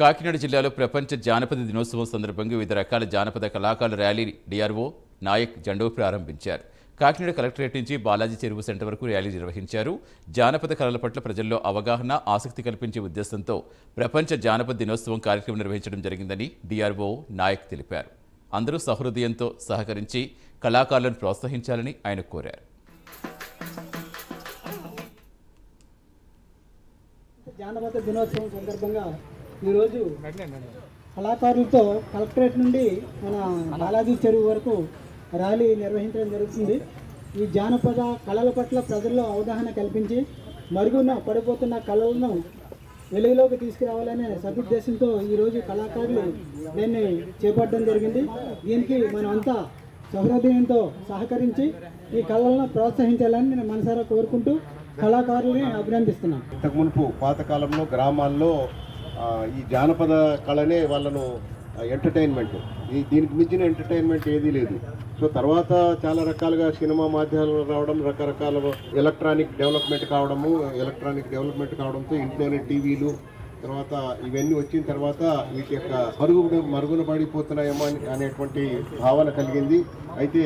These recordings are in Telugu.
కాకినాడ జిల్లాలో ప్రపంచ జానపద దినోత్సవం సందర్భంగా వివిధ రకాల జానపద కళాకారుల ర్యాలీ డిఆర్ఓ నాయక్ జెండా ప్రారంభించారు. కాకినాడ కలెక్టరేట్ నుంచి బాలాజీ చెరువు సెంటర్ వరకు ర్యాలీ నిర్వహించారు. జానపద కళల పట్ల ప్రజల్లో అవగాహన, ఆసక్తి కల్పించే ఉద్దేశంతో ప్రపంచ జానపద దినోత్సవం కార్యక్రమం నిర్వహించడం జరిగిందని డిఆర్ఓ నాయక్ తెలిపారు. అందరూ సహృదయంతో సహకరించి కళాకారులను ప్రోత్సహించాలని ఆయన కోరారు. జానపద దినోత్సవం సందర్భంగా ఈరోజు కళాకారులతో కలెక్టరేట్ నుండి మన బాలాజీ చెరువు వరకు ర్యాలీ నిర్వహించడం జరుగుతుంది. ఈ జానపద కళల పట్ల ప్రజల్లో అవగాహన కల్పించి మరుగున పడిపోతున్న కళలను వెలుగులోకి తీసుకురావాలనే సదుద్దేశంతో ఈరోజు కళాకారులు దీన్ని చేపట్టడం జరిగింది. దీనికి మనమంతా సహృదయంతో సహకరించి ఈ కళలను ప్రోత్సహించాలని నేను మనసారా కోరుకుంటూ కళాకారులని అభినందిస్తున్నాను. ఇంతకు మునుపు పాతకాలంలో గ్రామాల్లో ఈ జానపద కళనే వాళ్ళను ఎంటర్టైన్మెంట్, దీనికి మించిన ఎంటర్టైన్మెంట్ ఏదీ లేదు. సో తర్వాత చాలా రకాలుగా సినిమా మాధ్యమాలు రావడం, రకరకాల ఎలక్ట్రానిక్ డెవలప్మెంట్ కావడంతో ఇంట్లోనే టీవీలు తర్వాత ఇవన్నీ వచ్చిన తర్వాత వీటి యొక్క మరుగున పడిపోతున్నాయేమో అనేటువంటి భావన కలిగింది. అయితే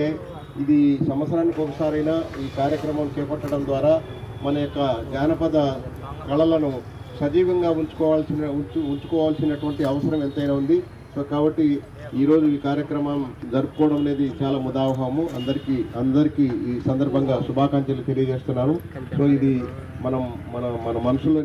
ఇది సంవత్సరానికి ఒకసారైనా ఈ కార్యక్రమం చేపట్టడం ద్వారా మన యొక్క జానపద కళలను సజీవంగా ఉంచుకోవాల్సినటువంటి అవసరం ఎంతైనా ఉంది. సో కాబట్టి ఈరోజు ఈ కార్యక్రమం జరుపుకోవడం అనేది చాలా ముదావహము. అందరికీ ఈ సందర్భంగా శుభాకాంక్షలు తెలియజేస్తున్నాను. సో ఇది మన మనసులో